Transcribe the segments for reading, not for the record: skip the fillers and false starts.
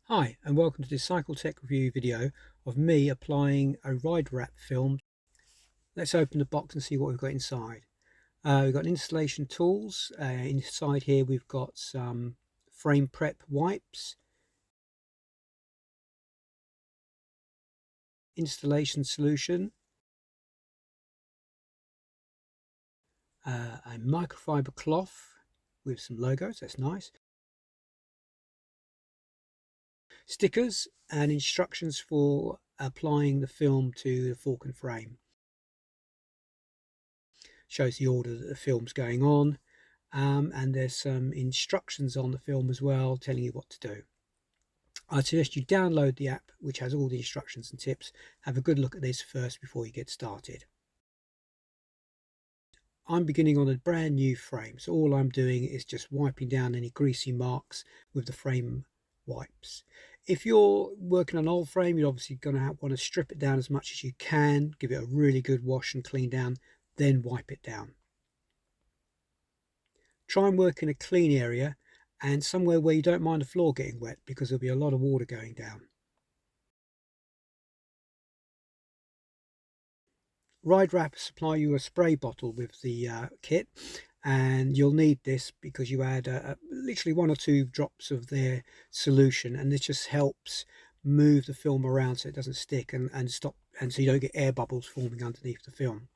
Hi and welcome to this Cycle Tech review video of me applying a RideWrap film. Let's open the box and see what we've got inside. We've got installation tools. Inside here we've got some frame prep wipes, installation solution, a microfiber cloth with some logos, that's nice, stickers and instructions for applying the film to the fork and frame. Shows the order that the film's going on, and there's some instructions on the film as well telling you what to do. I suggest you download the app which has all the instructions and tips. Have a good look at this first before you get started. I'm beginning on a brand new frame, so all I'm doing is just wiping down any greasy marks with the frame wipes. If you're working on an old frame, you're obviously going to want to strip it down as much as you can, give it a really good wash and clean down, then wipe it down. Try and work in a clean area and somewhere where you don't mind the floor getting wet, because there'll be a lot of water going down. RideWrap supply you a spray bottle with the kit, and you'll need this because you add literally 1 or 2 drops of their solution, and this just helps move the film around so it doesn't stick and so you don't get air bubbles forming underneath the film.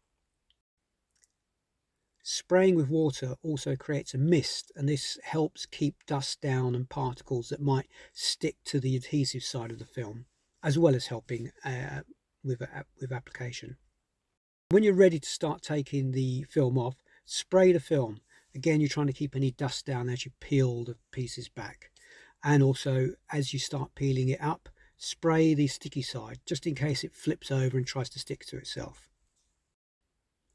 Spraying with water also creates a mist, and this helps keep dust down and particles that might stick to the adhesive side of the film, as well as helping with application. When you're ready to start taking the film off, spray the film. Again, you're trying to keep any dust down as you peel the pieces back. And also, as you start peeling it up, spray the sticky side, just in case it flips over and tries to stick to itself.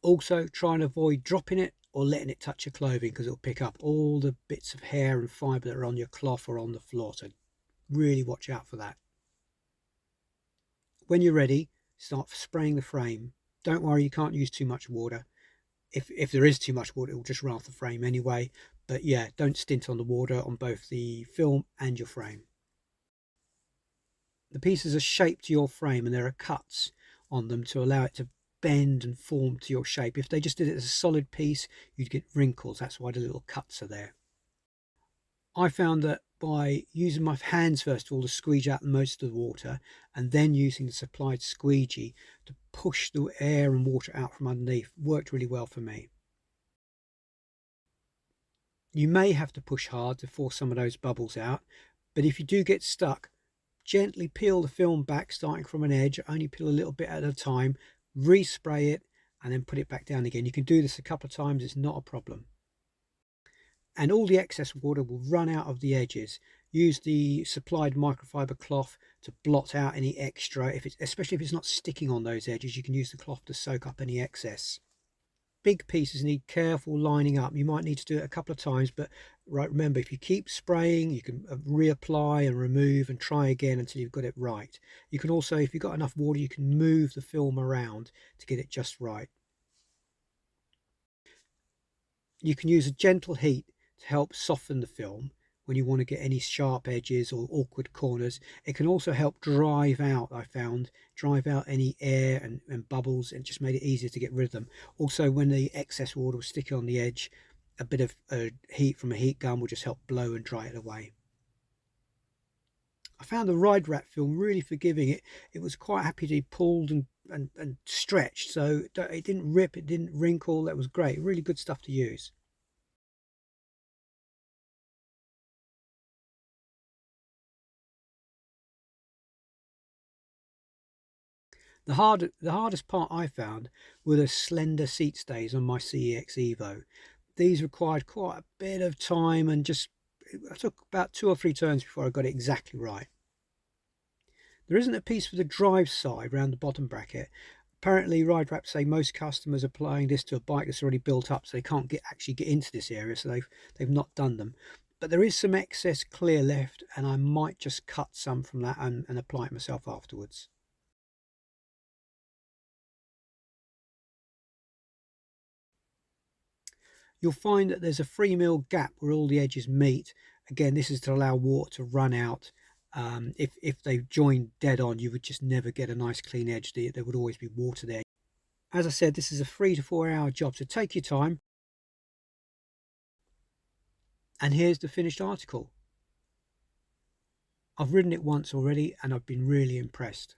Also, try and avoid dropping it or letting it touch your clothing, because it'll pick up all the bits of hair and fibre that are on your cloth or on the floor. So really watch out for that. When you're ready, start spraying the frame. Don't worry, you can't use too much water. If there is too much water, it will just run off the frame anyway. But yeah, don't stint on the water on both the film and your frame. The pieces are shaped to your frame, and there are cuts on them to allow it to bend and form to your shape. If they just did it as a solid piece, you'd get wrinkles. That's why the little cuts are there. I found that by using my hands first of all to squeeze out most of the water, and then using the supplied squeegee to push the air and water out from underneath, worked really well for me. You may have to push hard to force some of those bubbles out, but if you do get stuck, gently peel the film back, starting from an edge. Only peel a little bit at a time, respray it, and then put it back down again. You can do this a couple of times, it's not a problem. And all the excess water will run out of the edges. Use the supplied microfiber cloth to blot out any extra, especially if it's not sticking on those edges. You can use the cloth to soak up any excess. Big pieces need careful lining up. You might need to do it a couple of times, but remember, if you keep spraying, you can reapply and remove and try again until you've got it right. You can also, if you've got enough water, you can move the film around to get it just right. You can use a gentle heat to help soften the film when you want to get any sharp edges or awkward corners. It can also help drive out, I found, any air and bubbles, and just made it easier to get rid of them. Also, when the excess water was sticking on the edge, a bit of heat from a heat gun will just help blow and dry it away. I found the RideWrap film really forgiving. It was quite happy to be pulled and stretched, so it didn't rip, it didn't wrinkle. That was great. Really good stuff to use. The hardest part I found were the slender seat stays on my CEXevo. These required quite a bit of time, and I took about 2 or 3 turns before I got it exactly right. There isn't a piece for the drive side around the bottom bracket. Apparently RideWrap say most customers are applying this to a bike that's already built up, so they can't actually get into this area, so they've not done them. But there is some excess clear left, and I might just cut some from that and apply it myself afterwards. You'll find that there's a 3mm gap where all the edges meet. Again, this is to allow water to run out If they joined dead on, you would just never get a nice clean edge. There would always be water there. As I said, this is a 3 to 4 hour job, so take your time. And here's the finished article. I've ridden it once already and I've been really impressed.